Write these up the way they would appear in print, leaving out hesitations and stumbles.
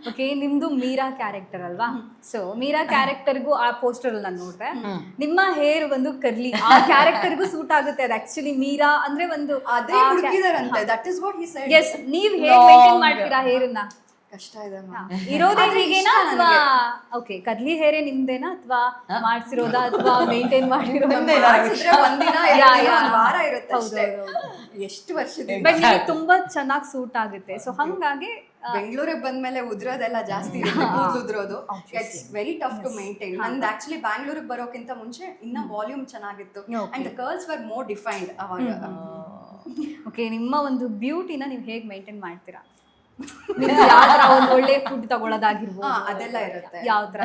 Okay, ನಿಮ್ದು Meera character ಅಲ್ವಾ? So Meera ಕ್ಯಾರೆಕ್ಟರ್ಗೂ ಆ ಪೋಸ್ಟರ್ ನಾನು ನೋಡ್ದೆ, ನಿಮ್ಮ ಹೇರ್ ಒಂದು ಕರ್ಲಿ ಆ ಕ್ಯಾರೆಕ್ಟರ್ಗೂ ಸೂಟ್ ಆಗುತ್ತೆ. ಅದು ಆಕ್ಚುಲಿ ಮೀರಾ ಅಂದ್ರೆ ಒಂದು ಅದೇ ಹುಡುಕಿದಾರಂತೆ. That is what he said. Yes, ನೀವ್ ಹೇಗೆ ಮೇಂಟೈನ್ ಮಾಡ್ತೀರಾ ಹೇರನ್ನ? ಕಷ್ಟ ಇದೆ ಇರೋದೇ ಹೀಗೇನಾ ಅಥವಾ ಓಕೆ ಕರ್ಲಿ ಹೇರೇ ನಿಮ್ದೇನಾ ಅಥವಾ ಮಾಡ್ಸಿರೋದಾ ಅಥವಾ ಮೇಂಟೈನ್ ಮಾಡಿರೋದಾ? ಒಂದಿನ ವಾರ ಇರುತ್ತೆ ಅಷ್ಟೇ. ಎಷ್ಟು ವರ್ಷದಿಂದ ಬಟ್ ನಿಮಗೆ ತುಂಬಾ ಚೆನ್ನಾಗಿ ಸೂಟ್ ಆಗುತ್ತೆ. ಸೊ ಹಂಗಾಗಿ ಬೆಂಗಳೂರಿಗೆ ಬಂದ್ಮೇಲೆ ಉದ್ರೋದೆಲ್ಲ ಜಾಸ್ತಿ ಇರುತ್ತೆ, ಕೂದಲು ಉದ್ರೋದು. It's very tough to maintain. ನಂದು ಆಕ್ಚುಲಿ ಬ್ಯಾಂಗ್ಳೂರಿಗೆ ಬರೋಕ್ಕಿಂತ ಮುಂಚೆ ಇನ್ನ ವಾಲ್ಯೂಮ್ ಚೆನ್ನಾಗಿತ್ತು and the curls were more defined ಅವಾಗ. ಓಕೆ, ನಿಮ್ಮ ಒಂದು ಬ್ಯೂಟಿನ ನೀವು ಹೇಗೆ ಮೇಂಟೈನ್ ಮಾಡ್ತೀರಾ? ಯಾವ ಒಂದು ಒಳ್ಳೆ ಫುಡ್ ತಗೊಳ್ಳೋದಾಗಿರ್ಬೋದು, ಅದೆಲ್ಲ ಇರುತ್ತೆ. ಯಾವ ತರ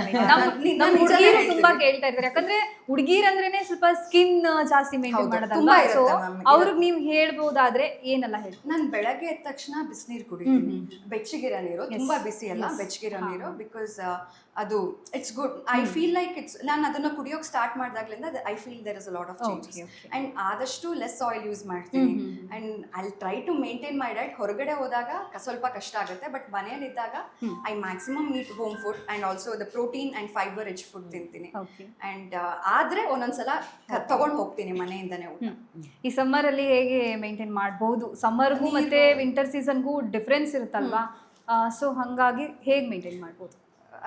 ನಮ್ಮ ಹುಡುಗಿರು ತುಂಬಾ ಕೇಳ್ತಾ ಇರ್ತಾರೆ, ಯಾಕಂದ್ರೆ ಹುಡುಗಿರ್ ಅಂದ್ರೇನೆ ಸ್ವಲ್ಪ ಸ್ಕಿನ್ ಜಾಸ್ತಿ ಮೇಂಟೈನ್ ಮಾಡೋದಲ್ವಾ? ಸೊ ಅವ್ರಿಗೆ ನೀವು ಹೇಳ್ಬೋದಾದ್ರೆ ಏನೆಲ್ಲ ಹೇಳಿ? ನಾನು ಬೆಳಗ್ಗೆ ಎದ್ದ ತಕ್ಷಣ ಬಿಸಿನೀರು ಕುಡಿತೀನಿ, ಬೆಚ್ಚಗಿರೋ ನೀರು, ತುಂಬಾ ಬಿಸಿ ಅಲ್ಲ, ಬೆಚ್ಚಗಿರೋ ನೀರು. ಬಿಕಾಸ್ ಅದು it's good. I feel like it's, ನಾನು ಅದನ್ನ ಕುಡಿಯೋಕೆ ಸ್ಟಾರ್ಟ್ ಮಾಡಿದಾಗ್ಲಿಂದ I feel there is a lot of changes. And ಆದಷ್ಟು ಲೆಸ್ ಆಯಿಲ್ ಯೂಸ್ ಮಾಡ್ತೀನಿ. And I try to maintain my diet. ಹೊರಗಡೆ ಹೋದಾಗ ಸ್ವಲ್ಪ ಕಷ್ಟ ಆಗುತ್ತೆ, ಬಟ್ ಮನೆಯಲ್ಲಿದ್ದಾಗ I maximum eat home food and also the protein and fibre rich food ತಿಂತೀನಿ. And ಆದ್ರೆ ಒಂದೊಂದ್ಸಲ ತಗೊಂಡ್ ಹೋಗ್ತೀನಿ ಮನೆಯಿಂದನೇ ಊಟ. ಈ ಸಮ್ಮರ್ ಅಲ್ಲಿ ಹೇಗೆ ಮೇಂಟೈನ್ ಮಾಡಬಹುದು? ಸಮ್ಮರ್ಗೂ ಮತ್ತೆ ವಿಂಟರ್ ಸೀಸನ್ಗೂ ಡಿಫ್ರೆನ್ಸ್ ಇರುತ್ತಲ್ವಾ? ಸೊ ಹಂಗಾಗಿ ಹೇಗೆ ಮೇಂಟೈನ್ ಮಾಡ್ಬೋದು?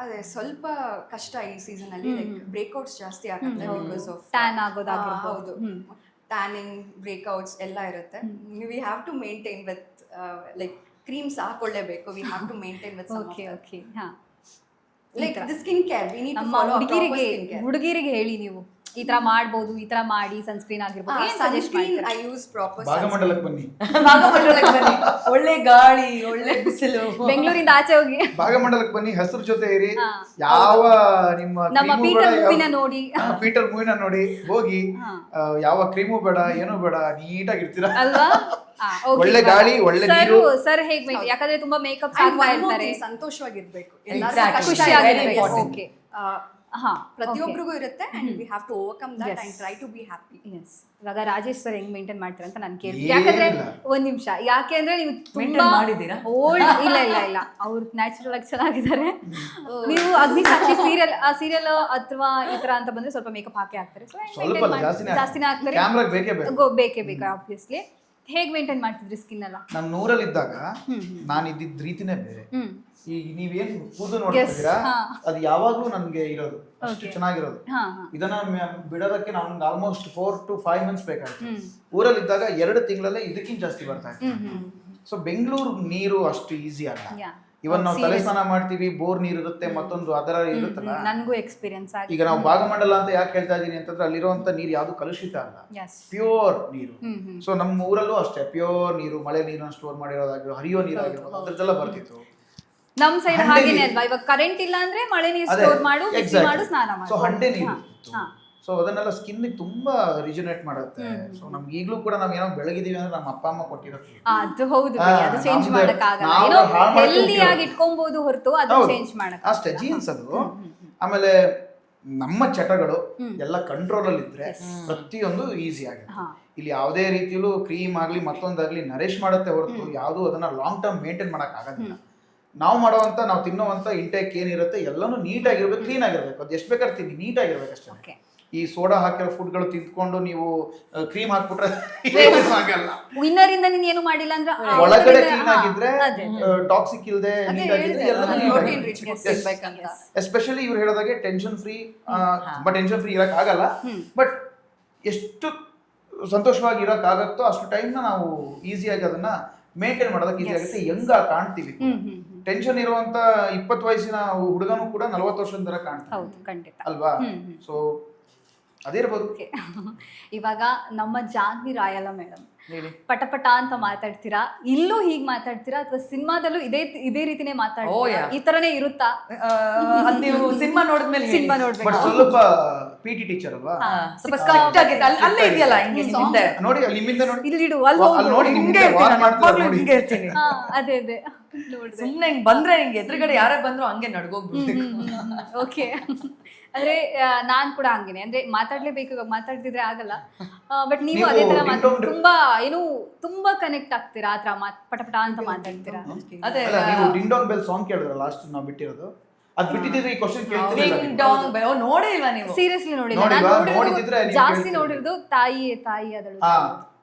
ಅದೇ ಸ್ವಲ್ಪ ಕಷ್ಟ ಈ ಸೀಸನ್ ಅಲ್ಲಿ. ಲೈಕ್ ಬ್ರೇಕ್ಔಟ್ಸ್ ಜಾಸ್ತಿ ಆಗುತ್ತೆ ಬಿಕಾಸ್ ಆಫ್ ಟ್ಯಾನ್ ಆಗೋದಾಗಿರ್ಬೋದು. ಹೌದು, ಟ್ಯಾನಿಂಗ್, ಬ್ರೇಕ್ಔಟ್ಸ್ ಎಲ್ಲ ಇರುತ್ತೆ. We have to maintain with like creams ಹಾಕೊಳ್ಳೇಬೇಕು. We have to maintain with some okay okay ಹಾ, like the skin care we need to ನಮ್ಮ ಫಾಲೋ. ಹುಡುಗಿರಿಗೆ ಹೇಳಿ ನೀವು ಈ ತರ ಮಾಡಬಹುದು, ಈ ತರ ಮಾಡಿ ಸನ್ಸ್ಕ್ರೀನ್ ಆಗಿರ್ಬೋದು, ಏನ್ ಸಜೆಸ್ಟ್ ಮಾಡ್ತೀರಾ? ಐ ಯೂಸ್ ಪ್ರಾಪರ್ ಭಾಗಮಂಡಲಕ್ಕೆ ಬನ್ನಿ. ಭಾಗಮಂಡಲಕ್ಕೆ ಬನ್ನಿ, ಒಳ್ಳೆ ಗಾಳಿ, ಒಳ್ಳೆ ಬಿಸಿಲು. ಬೆಂಗಳೂರಿಂದ ಆಚೆ ಹೋಗಿ ಭಾಗಮಂಡಲಕ್ಕೆ ಬನ್ನಿ, ಹಸಿರು ಜೊತೆ ಇರಿ. ಯಾವ ನಮ್ಮ ಪೀಟರ್ ಮೂವಿನ ನೋಡಿ, ಪೀಟರ್ ಮೂವಿನ ನೋಡಿ ಹೋಗಿ. ಯಾವ ಕ್ರೀಮು ಬೇಡ, ಏನು ಬೇಡ, ನೀಟಾಗಿ ಇರ್ತೀರಾ ಅಲ್ವಾ? ಒಳ್ಳೆ ಗಾಳಿ, ಒಳ್ಳೆ ನೀರು. ಸರ್ ಹೇಗ್ ಮೇಂಟೈನ್? ಯಾಕಂದ್ರೆ ತುಂಬಾ ಮೇಕಪ್ ಹಾಕ್ತಾ ಇರ್ತಾರೆ. ಸಂತೋಷವಾಗಿರ್ಬೇಕು, ಖುಷಿಯಾಗಿರ್ಬೇಕು. ಓಕೆ, ಪ್ರತಿಯೊಬ್ಬರಿಗೂ ಇರುತ್ತೆ and we have to overcome that and try to be happy. Yes, ಇವಾಗ ರಾಜೇಶ್ ಸರ್ ಹೆಂಗ್ ಮೇಂಟೈನ್ ಮಾಡ್ತೀರಾ ಅಂತ ನಾನು ಕೇಳಿ. ಯಾಕಂದ್ರೆ ಒಂದ್ ನಿಮಿಷ, ಯಾಕೆ ಅಂದ್ರೆ ನೀವು ತುಂಬಾ ಮಾಡಿದೀರಾ? ಓಲ್ಡ್ ಇಲ್ಲ ಇಲ್ಲ ಇಲ್ಲ ಅವ್ರು ನ್ಯಾಚುರಲ್ ಆಗಿ ಚೆನ್ನಾಗಿದ್ದಾರೆ. ನೀವು ಅಗ್ನಿಸಾಕ್ಷಿ ಸೀರಿಯಲ್, ಆ ಸೀರಿಯಲ್ ಅಥವಾ ಈ ತರ ಅಂತ ಬಂದ್ರೆ ಸ್ವಲ್ಪ ಮೇಕಪ್ ಹಾಕಿ ಹಾಕ್ತಾರೆ. ಜಾಸ್ತಿನೇ ಹಾಕ್ತಾರೆ, ಬೇಕೇ ಬೇಕು ಆಬ್ವಿಯಸ್ಲಿ. ಹೇಗ್ ಮೇಂಟೈನ್ ಮಾಡ್ತಿದ್ರಿ ಸ್ಕಿನ್ ಎಲ್ಲ? ನಮ್ ನೂರಲ್ಲಿ ಇದ್ದಾಗ ನಾನು ಇದ್ದಿದ್ದ ರೀತಿನೇ ಬೇರೆ. ಈಗ ನೀವೇನ್ ಕೂದಲು ನೋಡ್ತಿದ್ದೀರಾ, ಅದು ಯಾವಾಗ್ಲೂ ನನ್ಗೆ ಇರೋದು ಅಷ್ಟು ಚೆನ್ನಾಗಿರೋದು. ಇದನ್ನ ಬಿಡೋದಕ್ಕೆ ನಮ್ಗೆ ಆಲ್ಮೋಸ್ಟ್ 4 to 5 months ಬೇಕಾಯ್ತು. ಊರಲ್ಲಿ ಇದ್ದಾಗ 2 ತಿಂಗಳಲ್ಲೇ ಇದಕ್ಕಿಂತ ಜಾಸ್ತಿ ಬರ್ತಾ ಇತ್ತು. ಸೊ ಬೆಂಗಳೂರು ನೀರು ಅಷ್ಟು ಈಸಿ ಅಲ್ಲ. ಇವನ್ ನಾವು ತಲೆ ಸ್ನಾನ ಮಾಡ್ತೀವಿ, ಬೋರ್ ನೀರು ಇರುತ್ತೆ, ಮತ್ತೊಂದು ಅದರ ಇರುತ್ತಲ್ಲ. ನನಗೂ ಎಕ್ಸ್ಪೀರಿಯನ್ಸ್ ಆಗಿದೆ. ಈಗ ನಾವು ಭಾಗಮಂಡಲ ಅಂತ ಯಾಕೆ ಹೇಳ್ತಾ ಇದೀನಿ ಅಂತಂದ್ರೆ ಅಲ್ಲಿರುವಂತ ನೀರು ಯಾವ್ದು ಕಲುಷಿತ ಅಲ್ಲ, ಪ್ಯೂರ್ ನೀರು. ಸೊ ನಮ್ಮ ಊರಲ್ಲೂ ಅಷ್ಟೇ ಪ್ಯೂರ್ ನೀರು, ಮಳೆ ನೀರನ್ನು ಸ್ಟೋರ್ ಮಾಡಿರೋದಾಗಿರೋ, ಹರಿಯೋ ನೀರಾಗಿರ್ಬೋದು, ಅದ್ರದ್ದೆಲ್ಲ ಬರ್ತಿತ್ತು. ನಮ್ ಸೈಡ್ ಹಾಗೇನೆ ಅಲ್ವಾ? ಇವಾಗ ಕರೆಂಟ್ ಇಲ್ಲ ಅಂದ್ರೆ ಮಳೆ ನೀರು ಸ್ಟೋರ್ ಮಾಡು, ಮಿಕ್ಸಿ ಮಾಡು, ಸ್ನಾನ ಮಾಡು. ಸೊ ಹಂಡೆ ನೀರು. ಸೊ ಅದನ್ನೆಲ್ಲ ಸ್ಕಿನ್ ತುಂಬಾ ರಿಜುನೇಟ್ ಮಾಡುತ್ತೆ. ಸೊ ನಮ್ಗೆ ಈಗಲೂ ಕೂಡ ನಾವ್ ಏನೋ ಬೆಳಗಿದೀವಿ ಅಂದ್ರೆ ನಮ್ಮ ಅಪ್ಪ ಅಮ್ಮ ಕೊಟ್ಟಿರೋದು ಅದು ಹೌದು, ಅದು ಚೇಂಜ್ ಮಾಡಕ್ ಆಗಲ್ಲ. ಏನೋ ಹೆಲ್ದಿ ಆಗಿ ಇಟ್ಕೊಬಹುದು ಹೊರತು ಅದು ಚೇಂಜ್ ಮಾಡಕ್ ಅಷ್ಟೇ. ಜೀನ್ಸ್ ಅದು. ಆಮೇಲೆ ನಮ್ಮ ಚಟಗಳು ಎಲ್ಲ ಕಂಟ್ರೋಲ್ ಅಲ್ಲಿ ಇದ್ರೆ ಪ್ರತಿಯೊಂದು ಈಸಿ ಆಗುತ್ತೆ. ಇಲ್ಲಿ ಯಾವುದೇ ರೀತಿಯಲ್ಲೂ ಕ್ರೀಮ್ ಆಗ್ಲಿ ಮತ್ತೊಂದಾಗ್ಲಿ ನರಿಶ್ ಮಾಡುತ್ತೆ ಹೊರತು ಯಾವುದು ಅದನ್ನ ಲಾಂಗ್ ಟರ್ಮ್ ಮೇಂಟೈನ್ ಮಾಡಕ್ ಆಗೋದಿಲ್ಲ. ನಾವು ಮಾಡುವಂತ, ನಾವು ತಿನ್ನುವಂತ ಇಂಟೇಕ್ ಏನಿರುತ್ತೆ ಎಲ್ಲಾನು ನೀಟಾಗಿರ್ಬೇಕು, ಕ್ಲೀನ್ ಆಗಿರ್ಬೇಕು. ಅದು ಎಷ್ಟು ಬೇಕಾದ್ರೆ ತಿನ್ನಿ, ನೀಟಾಗಿರ್ಬೇಕು ಅಷ್ಟೇ. ಈ ಸೋಡಾ ಹಾಕಿರೋ ಫುಡ್ಗಳು ತಿಂದ್ಕೊಂಡು ನೀವು ಕ್ರೀಮ್ ಹಾಕ್ಬಿಟ್ರೆ ಆಗಲ್ಲ. ವಿನ್ನರ್ ಇಂದ ನೀನ್ ಏನು ಮಾಡಿಲ್ಲ ಅಂದ್ರೆ ಒಳಗಡೆ ಕ್ಲೀನ್ ಆಗಿದ್ರೆ, ಟಾಕ್ಸಿಕ್ ಇಲ್ದೆ, ನೀಟಾಗಿದ್ರೆ ಎಸ್ಪೆಷಲಿ ಇವ್ರು ಹೇಳೋದಾಗೆ ಟೆನ್ಷನ್ ಫ್ರೀ. ತುಂಬಾ ಟೆನ್ಷನ್ ಫ್ರೀ ಇರಕ್ ಆಗಲ್ಲ, ಬಟ್ ಎಷ್ಟು ಸಂತೋಷವಾಗಿ ಇರಕ್ ಆಗತ್ತೋ ಅಷ್ಟು ಟೈಮ್ನ ನಾವು ಈಸಿಯಾಗಿ ಅದನ್ನ ಮೇಂಟೈನ್ ಮಾಡೋದಕ್ಕೆ ಈಸಿ ಆಗುತ್ತೆ. ಯಂಗ್ ಕಾಣ್ತೀವಿ. ಟೆನ್ಷನ್ ಇರುವಂತ 20 ವಯಸ್ಸಿನ ಹುಡುಗನು ಕೂಡ 40 ವರ್ಷದ ತರ ಕಾಣ್ತಾನೆ ಅಲ್ವಾ? ಸೊ ಅದೇ ಇರ್ಬೋದು. ಇವಾಗ ನಮ್ಮ ಜಾನ್ವಿ ರಾಯಲ್ಲ ಮೇಡಮ್ ಪಟಪಟ ಅಂತ ಮಾತಾಡ್ತೀರಾ, ಇಲ್ಲೂ ಹೀಗ್ ಮಾತಾಡ್ತೀರಾ ಅಥವಾ ಸಿನಿಮಾದಲ್ಲೂ ಇದೇ ರೀತಿನೇ ಮಾತಾಡ್ತೀರಾ? ಈ ತರನೇ ಇರುತ್ತಾ? ನೀವು ಸಿನಿಮಾ ನೋಡಿದ್ಮೇಲೆ ಸಿನಿಮಾ ನೋಡ್ಬೇಕು. ಬಟ್ ಸ್ವಲ್ಪ ಪಿಟಿ ಟೀಚರ್ ಅಲ್ವಾ, ಸ್ವಲ್ಪ ಸ್ಟ್ರಿಕ್ಟ್ ಆಗಿದೆ. ಅಲ್ಲೇ ಇದೆಯಲ್ಲ ನೋಡಿ, ಅಲ್ಲಿ ನಿಮ್ಮಿಂದ ನೋಡಿ, ಇಲ್ಲಿ ಅಲ್ಲಿ ನೋಡಿ, ಹಿಂಗೆ ಇರ್ತೀನಿ. ಅದೇ ಅದೇ ಸುಮ್ನೆ ಹಿಂಗ್ ಬಂದ್ರೆ ನಿಂಗೆ ಎದುರುಗಡೆ ಯಾರೇ ಬಂದ್ರು ಹಂಗೆ ನಡ್ಗೋಗ್ಬಿಡ್ಬೇಕು. ಓಕೆ. ಅಂದ್ರೆ ನಾನ್ ಕೂಡ ಹಂಗೇನೆ, ಅಂದ್ರೆ ಮಾತಾಡ್ಲೇಬೇಕು, ಇವಾಗ ಮಾತಾಡ್ತಿದ್ರೆ ಆಗಲ್ಲ. ಬಟ್ ನೀವು ಅದೇ ತರ ತುಂಬಾ ತುಂಬಾ ಕನೆಕ್ಟ್ ಆಗ್ತೀರಾ, ಆತರ ಪಟಪಟ ಅಂತ ಮಾತಾಡ್ತೀರಾ. ಅದೇ ನೀವು ಡಿಂಗ್ ಡಾಂಗ್ ಬೆಲ್ ಸಾಂಗ್ ಕೇಳಿದ್ರ ಲಾಸ್ಟ್ ನಾವು ಬಿಟ್ಟಿರೋದು, ಅದ್ ಬಿಟ್ಟಿದ್ರೆ ಈ ಕ್ವಶನ್ ಡಿಂಗ್ ಡಾಂಗ್ ಬೆಲ್ ನೋಡೇ ಇಲ್ವಾ ನೀವು? ಸೀರಿಯಸ್ಲಿ ನೋಡಿಲ್ಲ. ನೋಡಿದ್ರೆ ಜಾಸ್ತಿ ನೋಡಿರೋದು ತಾಯಿ ಅದಳು.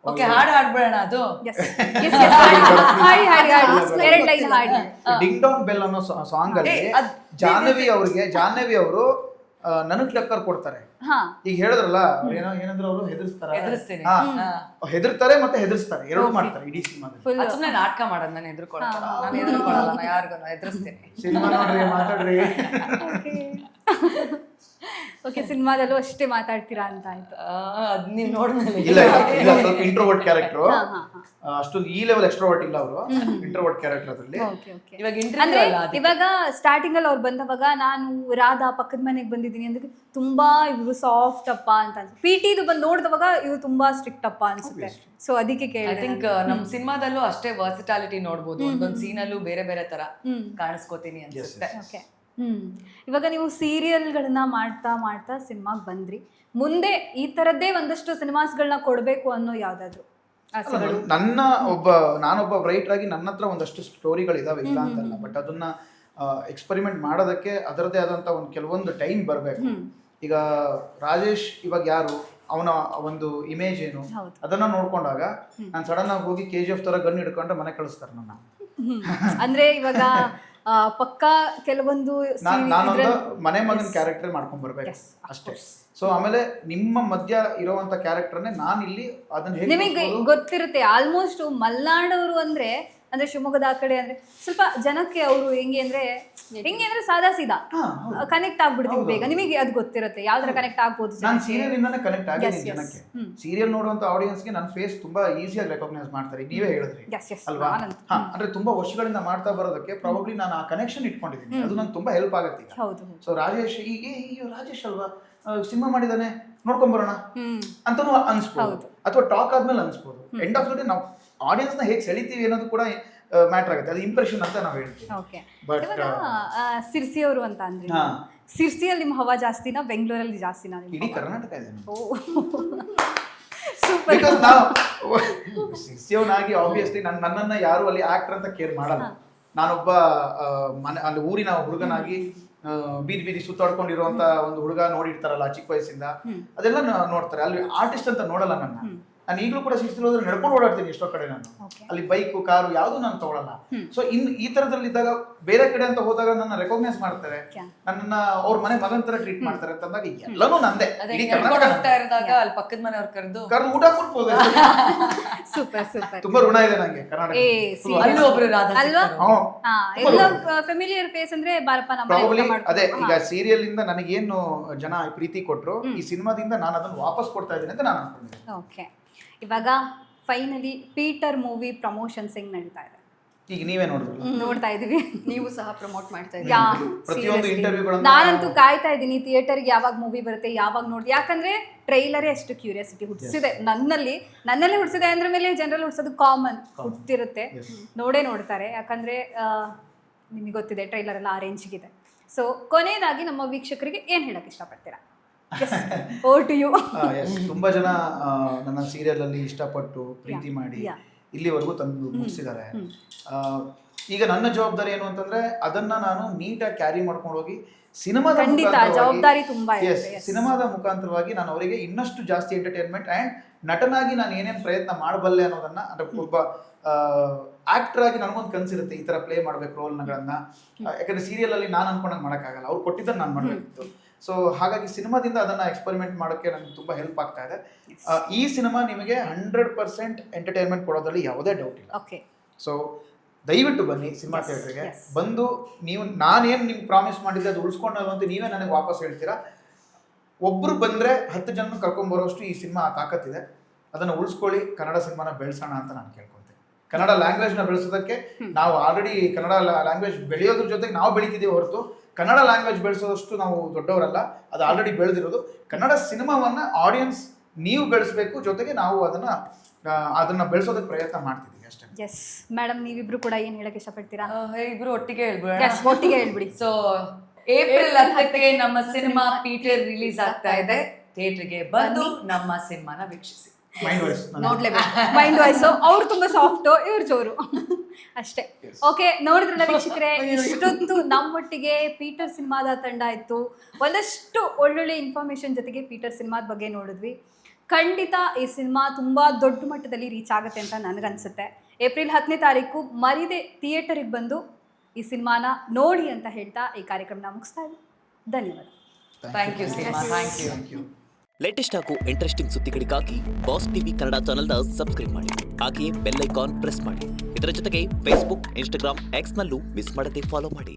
ಓಕೆ, ಹಾಡು ಹಾಡ್ಬೇಡ ಅದು. ಎರಡು ಲೈನ್ ಹಾಡಿ. ಡಿಂಗ್ ಡಾಂಗ್ ಬೆಲ್ ಅನ್ನೋ ಸಾಂಗ್ ಅಲ್ಲಿ ಜಾಹ್ನವಿ ಅವರು ನನಗ್ ಟಕ್ಕರ್ ಕೊಡ್ತಾರೆ. ಈಗ ಹೇಳಿದ್ರಲ್ಲ ಏನಂದ್ರೆ ಅವರು ಹೆದರ್ತಾರೆ ಮತ್ತೆ ಹೆದರ್ಸ್ತಾರೆ, ಎರಡು ಮಾಡ್ತಾರೆ ಇಡೀ ಸಿನಿಮಾದಲ್ಲಿ. ಸುಮ್ನೆ ನಾಟಕ ಮಾಡೋದು, ನಾನು ಎದುರ್ಕೊಳ್ಳಲ್ಲ, ನಾನು ಎದುರ್ಕೊಳ್ಳಲ್ಲ, ಯಾರಿಗೂ ಎದುರಿಸ್ತೇನೆ. ಸಿನಿಮಾ ನೋಡ್ರಿ, ಮಾತಾಡ್ರಿ. ಓಕೆ, ಸಿನಿಮಾದಲ್ಲೂ ಅಷ್ಟೇ ಮಾತಾಡ್ತೀರಾ ಅಂತ ಆಯ್ತು. ಅದ್ ನೀವ್ ನೋಡ್ಮೇಲೆ ಇಲ್ಲ ಸ್ವಲ್ಪ ಇಂಟ್ರೋವರ್ಟ್ ಕ್ಯಾರೆಕ್ಟರ್, ಅಷ್ಟೊಂದು ಈ ಲೆವೆಲ್ ಎಕ್ಸ್ಟ್ರೋವರ್ಟ್ ಇಲ್ಲ ಅವರು, ಇಂಟ್ರೋವರ್ಟ್ ಕ್ಯಾರೆಕ್ಟರ್ ಅದ್ರಲ್ಲಿ. ಅಂದ್ರೆ ಇವಾಗ ಸ್ಟಾರ್ಟಿಂಗ್ ಅಲ್ಲಿ ಅವ್ರು ಬಂದವಾಗ ನಾನು ರಾಧಾ ಪಕ್ಕದ ಮನೆಗೆ ಬಂದಿದ್ದೀನಿ ಅಂದ್ರೆ ತುಂಬಾ ಇವ್ರು ಸಾಫ್ಟ್ ಅಪ್ಪ ಅಂತ ಅನ್ಸುತ್ತೆ. PT ಬಂದು ನೋಡಿದವಾಗ ಇವ್ರು ತುಂಬಾ ಸ್ಟ್ರಿಕ್ಟ್ ಅಪ್ಪ ಅನ್ಸುತ್ತೆ. ಸೊ ಅದಕ್ಕೆ ಕೇಳಿ, ಐ ಥಿಂಕ್ ನಮ್ ಸಿನಿಮಾದಲ್ಲೂ ಅಷ್ಟೇ ವರ್ಸಿಟಾಲಿಟಿ ನೋಡ್ಬೋದು, ಒಂದೊಂದ್ ಸೀನಲ್ಲೂ ಬೇರೆ ಬೇರೆ ತರ ಕಾಣಿಸ್ಕೋತೀನಿ ಅನ್ಸುತ್ತೆ. ಓಕೆ. ಇವಾಗ ನೀವು ಸೀರಿಯಲ್ಗಳನ್ನ ಮಾಡ್ತಾ ಸಿನಿಮಾಗೆ ಬಂದ್ರಿ, ಮುಂದೆ ಈ ತರದ್ದೇ ಒಂದಷ್ಟು ಸಿನಿಮಾಸ್ಗಳನ್ನ ಕೊಡ್ಬೇಕು ಅನ್ನೋ ಯಾವ್ದಾದ್ರು ನಾನೊಬ್ಬ ರೈಟರ್ ಆಗಿ ನನ್ನ ಹತ್ರ ಒಂದಷ್ಟು ಸ್ಟೋರಿಗಳಿದಾವೆ, ಇಲ್ಲ ಅಂತಲ್ಲ. ಬಟ್ ಅದನ್ನ ಎಕ್ಸ್ಪೆರಿಮೆಂಟ್ ಮಾಡೋದಕ್ಕೆ ಅದರದೇ ಆದಂತ ಒಂದು ಕೆಲವೊಂದು ಟೈಮ್ ಬರಬೇಕು. ಈಗ ರಾಜೇಶ್ ಇವಾಗ ಯಾರು, ಅವನ ಒಂದು ಇಮೇಜ್ ಏನು, ಅದನ್ನ ನೋಡ್ಕೊಂಡಾಗ ನಾನು ಸಡನ್ ಆಗಿ ಹೋಗಿ KGF ತರ ಗನ್ ಹಿಡ್ಕೊಂಡ್ರೆ ಮನೆ ಕಳಿಸ್ತಾರೆ ನನ್ನ. ಅಂದ್ರೆ ಇವಾಗ ಪಕ್ಕಾ ಕೆಲವೊಂದು ನಾನೊಂದು ಮನೆ ಮಗನ ಕ್ಯಾರೆಕ್ಟರ್ ಮಾಡ್ಕೊಂಡ್ ಬರ್ಬೇಕು ಅಷ್ಟೇ. ಸೊ ಆಮೇಲೆ ನಿಮ್ಮ ಮಧ್ಯ ಇರುವಂತ ಕ್ಯಾರೆಕ್ಟರ್ನೇ ನಾನು ಇಲ್ಲಿ ಅದನ್ನ ನಿಮಗೆ ಗೊತ್ತಿರುತ್ತೆ. ಆಲ್ಮೋಸ್ಟ್ ಮಲ್ನಾಡ್ ಅವರು ಅಂದ್ರೆ ಶಿವಮೊಗ್ಗದ ಆ ಕಡೆ ಅಂದ್ರೆ ಸ್ವಲ್ಪ ಜನಕ್ಕೆ ಅವರು ಹೆಂಗೆ ಅಂದ್ರೆ ಸಾದಾ ಸೀದಾ ಕನೆಕ್ಟ್ ಆಗ್ಬಿಡ್ತೀವಿ ಬೇಗ. ನಿಮಗೆ ಅದು ಗೊತ್ತಿರುತ್ತೆ ಯಾವ ತರ ಕನೆಕ್ಟ್ ಆಗ್ಬೋದು. ನಾನು ಸೀರಿಯಲ್ ಇಂದಾನೆ ಕನೆಕ್ಟ್ ಆಗಿದ್ದೀನಿ ಜನಕ್ಕೆ. ಸೀರಿಯಲ್ ನೋಡುವಂತ ಆಡಿಯನ್ಸ್ಗೆ ನನ್ನ ಫೇಸ್ ತುಂಬಾ ಈಸಿಯಾಗಿ ರೆಕಾಗ್ನೈಸ್ ಮಾಡ್ತಾರೆ. ನೀವೇ ಹೇಳಿದ್ರಿ ಅಲ್ವಾ? ಅಂದ್ರೆ ತುಂಬಾ ವರ್ಷಗಳಿಂದ ಮಾಡ್ತಾ ಬರೋದಕ್ಕೆ ಪ್ರಾಬಬ್ಲಿ ನಾನು ಆ ಕನೆಕ್ಷನ್ ಇಟ್ಕೊಂಡಿದ್ದೀನಿ, ಅದು ನಂಗೆ ತುಂಬಾ ಹೆಲ್ಪ್ ಆಗುತ್ತೆ. ಸೊ ರಾಜೇಶ್ ರಾಜೇಶ್ ಅಲ್ವಾ ಸಿನಿಮಾ ಮಾಡಿದಾನೆ ನೋಡ್ಕೊಂಡ್ ಬರೋಣ ಅಂತಾನು ಅನ್ಸ್ಬೋದು, ಅಥವಾ ಟಾಕ್ ಆದ್ಮೇಲೆ ಅನ್ಸ್ಬೋದು. ಎಂಡ್ ಆಫ್ ದ ಡೇ ನಾವು ಆಡಿಯನ್ಸ್ ನ ಹೇಗೆ ಸೆಳಿತೀವಿ ಅನ್ನೋದು ಕೂಡ ಮ್ಯಾಟರ್ ಆಗುತ್ತೆ. ಅದು ಇಂಪ್ರೆಷನ್ ಅಂತ ನಾವು ಹೇಳ್ತೀವಿ. ಬಟ್ ಸಿರ್ಸಿ ಅವರು ಅಂತ ಅಂದ್ರೆ ಸಿರ್ಸಿಯಲ್ಲಿ ನಿಮ್ಮ ಹವಾ ಜಾಸ್ತಿನಾ ಬೆಂಗಳೂರಲ್ಲಿ ಜಾಸ್ತಿನಾ? ಇಡೀ ಕರ್ನಾಟಕ ಇದೆ. ಸೂಪರ್. ಸಿರ್ಸಿಯವನಾಗಿ ಆಬ್ವಿಯಸ್ಲಿ ನನ್ನನ್ನ ಯಾರು ಅಲ್ಲಿ ಆಕ್ಟರ್ ಅಂತ ಕೇರ್ ಮಾಡಲ್ಲ. ನಾನೊಬ್ಬ ಅಲ್ಲಿ ಊರಿನ ಹುಡುಗನಾಗಿ ಬೀದಿ ಸುತ್ತಾಡ್ಕೊಂಡಿರುವಂತ ಒಂದು ಹುಡುಗ ನೋಡಿರ್ತಾರಲ್ಲ ಚಿಕ್ಕ ವಯಸ್ಸಿಂದ, ಅದೆಲ್ಲ ನೋಡ್ತಾರೆ. ಅಲ್ಲಿ ಆರ್ಟಿಸ್ಟ್ ಅಂತ ನೋಡಲ್ಲ ನನ್ನ. ನಾನು ಈಗಲೂ ಕೂಡ ಸಿಕ್ಸ್ತಿಲ್ ಹೋದ್ರೆ ನಡ್ಕೊಂಡು ಓಡಾಡ್ತೀನಿ ಎಷ್ಟೋ ಕಡೆ. ನಾನು ಅಲ್ಲಿ ಬೈಕು ಕಾರು ಯಾವ್ದು ನಾನು ತಗೊಳಲ್ಲ. ಸೊ ಈ ತರದಲ್ಲಿದ್ದಾಗ ಬೇರೆ ಕಡೆ ಅಂತ ಹೋದಾಗ ನನ್ನ ರೆಕಾಗ್ನೈಸ್ ಮಾಡ್ತಾರೆ, ನನ್ನ ಅವ್ರ ಮನೆ ಮಗನ್ ತರ ಟ್ರೀಟ್ ಮಾಡ್ತಾರೆ ಅಂತ ಅಂದಾಗ ಎಲ್ಲನೂ ನಂದೇ. ಅಲ್ಲಿ ಪಕ್ಕದ ಮನೆಯವ್ರು ಕರೆದು ಊಟ ಕೊಡ್ಬೋದು. Super super. ತುಂಬಾ ಋಣ ಇದೆ ನಂಗೆ ಕರ್ನಾಟಕ. ಫೆಮಿಲಿಯರ್ ಫೇಸ್ ಅಂದ್ರೆ ಬಾರಪ್ಪ ಅದೇ ಈಗ ಸೀರಿಯಲ್ ಇಂದ ನನಗೇನು ಜನ ಪ್ರೀತಿ ಕೊಟ್ರು, ಈ ಸಿನಿಮಾದಿಂದ ನಾನು ಅದನ್ನ ವಾಪಸ್ ಕೊಡ್ತಾ ಇದ್ದೀನಿ ಅಂತ ನಾನು ಅನ್ಕೊಂಡಿದ್ದೀನಿ. ಓಕೆ. ಇವಾಗ ಫೈನಲಿ ಪೀಟರ್ ಮೂವಿ ಪ್ರಮೋಷನ್ಸ್ ಹೆಂಗ್ ನಡೀತಾ ಇದೆ? ಈಗ ನೀವೇ ನೋಡ್ತಾ ಇದೀವಿ, ನೀವು ಸಹ ಪ್ರಮೋಟ್ ಮಾಡ್ತಾ ಇದ್ದೀರಿ. ಪ್ರತಿಯೊಂದು ಇಂಟರ್ವ್ಯೂಗಳನ್ನು ನಾನಂತೂ ಕಾಯ್ತಾ ಇದ್ದೀನಿ ಥಿಯೇಟರ್ಗೆ ಯಾವಾಗ ಮೂವಿ ಬರುತ್ತೆ, ಯಾವಾಗ ನೋಡಿ. ಯಾಕಂದ್ರೆ ಟ್ರೈಲರೇ ಅಷ್ಟು ಕ್ಯೂರಿಯಾಸಿಟಿ ಹುಟ್ಟಿಸಿದೆ ನನ್ನಲ್ಲಿ ಹುಟ್ಟಿಸಿದೆ. ಅಂದ್ರ ಮೇಲೆ ಜನರಲ್ ಹುಟ್ಟಿಸೋದು ಕಾಮನ್ ಹುಟ್ಟಿರುತ್ತೆ, ನೋಡ್ತಾರೆ. ಯಾಕಂದ್ರೆ ನಿಮಗೆ ಗೊತ್ತಿದೆ ಟ್ರೈಲರ್ ಎಲ್ಲ ಆ ರೇಂಜ್ಗಿದೆ. ಸೊ ಕೊನೆಯದಾಗಿ ನಮ್ಮ ವೀಕ್ಷಕರಿಗೆ ಏನ್ ಹೇಳಕ್ ಇಷ್ಟಪಡ್ತೀರಾ? ತುಂಬಾ ಜನ ನನ್ನ ಸೀರಿಯಲ್ ಅಲ್ಲಿ ಇಷ್ಟಪಟ್ಟು ಪ್ರೀತಿ ಮಾಡಿ ಇಲ್ಲಿವರೆಗೂ ತಂದು ಮುಗಿಸಿದ್ದಾರೆ. ಈಗ ನನ್ನ ಜವಾಬ್ದಾರಿ ಏನು ಅಂತಂದ್ರೆ ಅದನ್ನ ನಾನು ನೀಟಾಗಿ ಕ್ಯಾರಿ ಮಾಡ್ಕೊಂಡು ಹೋಗಿ ಸಿನಿಮಾದ ಮುಖಾಂತರವಾಗಿ ನಾನು ಅವರಿಗೆ ಇನ್ನಷ್ಟು ಜಾಸ್ತಿ ಎಂಟರ್ಟೈನ್ಮೆಂಟ್ ಅಂಡ್ ನಟನಾಗಿ ನಾನು ಏನೇನು ಪ್ರಯತ್ನ ಮಾಡಬಲ್ಲೆ ಅನ್ನೋದನ್ನ, ಅಂದ್ರೆ ಒಬ್ಬ ಆಕ್ಟರ್ ಆಗಿ ನನಗೊಂದು ಕನ್ಸಿರುತ್ತೆ ಈ ತರ ಪ್ಲೇ ಮಾಡ್ಬೇಕು ರೋಲ್ಗಳನ್ನ. ಯಾಕಂದ್ರೆ ಸೀರಿಯಲ್ ಅಲ್ಲಿ ನಾನು ಅನ್ಕೊಂಡಂಗೆ ಮಾಡೋಕ್ಕಾಗಲ್ಲ, ಅವ್ರು ಕೊಟ್ಟಿದ್ದನ್ನು ನಾನು ಮಾಡಬೇಕಿತ್ತು. ಸೊ ಹಾಗಾಗಿ ಸಿನಿಮಾದಿಂದ ಅದನ್ನ ಎಕ್ಸ್ಪೆರಿಮೆಂಟ್ ಮಾಡೋಕ್ಕೆ ನನಗೆ ತುಂಬಾ ಹೆಲ್ಪ್ ಆಗ್ತಾ ಇದೆ. ಈ ಸಿನಿಮಾ ನಿಮಗೆ 100% ಎಂಟರ್ಟೈನ್ಮೆಂಟ್ ಕೊಡೋದ್ರಲ್ಲಿ ಯಾವುದೇ ಡೌಟ್ ಇಲ್ಲ. ಸೊ ದಯವಿಟ್ಟು ಬನ್ನಿ ಸಿನಿಮಾ ಥಿಯೇಟರ್ಗೆ. ಬಂದು ನೀವು ನಾನೇನು ನಿಮ್ಗೆ ಪ್ರಾಮಿಸ್ ಮಾಡಿದ್ದೆ ಅದು ಉಳಿಸ್ಕೊಂಡಲ್ಲ ಅಂತ ನೀವೇ ನನಗೆ ವಾಪಸ್ ಹೇಳ್ತೀರಾ. ಒಬ್ರು ಬಂದ್ರೆ 10 ಜನ ಕರ್ಕೊಂಡ್ ಬರೋಷ್ಟು ಈ ಸಿನಿಮಾ ತಾಕತ್ತಿದೆ. ಅದನ್ನ ಉಳಿಸ್ಕೊಳ್ಳಿ, ಕನ್ನಡ ಸಿನಿಮಾನ ಬೆಳೆಸೋಣ ಅಂತ ನಾನು ಕೇಳ್ಕೊಳ್ತೇನೆ. ಕನ್ನಡ ಲ್ಯಾಂಗ್ವೇಜ್ನ ಬೆಳೆಸೋದಕ್ಕೆ ನಾವು ಆಲ್ರೆಡಿ ಕನ್ನಡ ಲ್ಯಾಂಗ್ವೇಜ್ ಬೆಳೆಯೋದ್ರ ಜೊತೆಗೆ ನಾವು ಬೆಳಿತಿದ್ದೀವಿ ಹೊರತು ಕನ್ನಡ ಲ್ಯಾಂಗ್ವೇಜ್ ಬೆಳೆಸೋದಷ್ಟು ನಾವು ದೊಡ್ಡವರಲ್ಲ. ಅದು ಆಲ್ರೆಡಿ ಬೆಳೆದಿರೋದು. ಕನ್ನಡ ಸಿನಿಮಾವನ್ನ ಆಡಿಯನ್ಸ್ ನೀವು ಬೆಳೆಸಬೇಕು, ಜೊತೆಗೆ ನಾವು ಅದನ್ನ ಅದನ್ನ ಬೆಳೆಸೋದಕ್ಕೆ ಪ್ರಯತ್ನ ಮಾಡ್ತಿದ್ದೀವಿ ಅಷ್ಟೇ. ಎಸ್ ಮೇಡಮ್, ನೀವಿಬ್ರು ಕೂಡ ಏನ್ ಹೇಳಕ್ ಇಷ್ಟಪಡ್ತೀರಾ? ಇಬ್ರು ಒಟ್ಟಿಗೆ ಹೇಳ್ಬಿಡೋಣ. Yes, ಒಟ್ಟಿಗೆ ಹೇಳ್ಬಿಡಿ. ಸೊ ಏಪ್ರಿಲ್ 10ಕ್ಕೆ ನಮ್ಮ ಸಿನಿಮಾ ಪೀಟರ್ ರಿಲೀಸ್ ಆಗ್ತಾ ಇದೆ. ಥಿಯೇಟರ್ಗೆ ಬಂದು ನಮ್ಮ ಸಿನಿಮಾನ ವೀಕ್ಷಿಸಿ. ಮೈಂಡ್ ವಾಯ್ಸ್ ನೋಡ್ಲೇಬೇಕು. ಮೈಂಡ್ ವಾಯ್ಸ್ ಅವ್ರು ತುಂಬಾ ಸಾಫ್ಟ್, ಇವ್ರು ಜೋರು ಅಷ್ಟೇ. ಓಕೆ, ನೋಡಿದ್ರಲ್ಲ ವೀಕ್ಷಕರೇ, ಇಷ್ಟೊತ್ತು ನಮ್ಮೊಟ್ಟಿಗೆ ಪೀಟರ್ ಸಿನಿಮಾದ ತಂಡ ಇತ್ತು. ಒಂದಷ್ಟು ಒಳ್ಳೊಳ್ಳೆ ಇನ್ಫಾರ್ಮೇಶನ್ ಜೊತೆಗೆ ಪೀಟರ್ ಸಿನಿಮಾದ ಬಗ್ಗೆ ನೋಡಿದ್ವಿ. ಖಂಡಿತ ಈ ಸಿನಿಮಾ ತುಂಬ ದೊಡ್ಡ ಮಟ್ಟದಲ್ಲಿ ರೀಚ್ ಆಗುತ್ತೆ ಅಂತ ನನಗನ್ಸುತ್ತೆ. ಏಪ್ರಿಲ್ 10ನೇ ತಾರೀಕು ಮರಿದೆ ಥಿಯೇಟರಿಗೆ ಬಂದು ಈ ಸಿನಿಮಾನ ನೋಡಿ ಅಂತ ಹೇಳ್ತಾ ಈ ಕಾರ್ಯಕ್ರಮನ ಮುಗಿಸ್ತಾ ಇದ್ದೀನಿ. ಧನ್ಯವಾದ. Thank you cinema, thank you. Latest ಹಾಗೂ ಇಂಟ್ರೆಸ್ಟಿಂಗ್ ಸುದ್ದಿಗಳಿಗಾಗಿ ಬಾಸ್ ಟಿವಿ ಕನ್ನಡ ಚಾನೆಲ್ನ ಸಬ್ಸ್ಕ್ರೈಬ್ ಮಾಡಿ. ಹಾಗೆಯೇ ಬೆಲ್ ಐಕಾನ್ ಪ್ರೆಸ್ ಮಾಡಿ. ಇದರ ಜೊತೆಗೆ ಫೇಸ್ಬುಕ್, ಇನ್ಸ್ಟಾಗ್ರಾಮ್, ಎಕ್ಸ್ನಲ್ಲೂ ಮಿಸ್ ಮಾಡದೆ ಫಾಲೋ ಮಾಡಿ.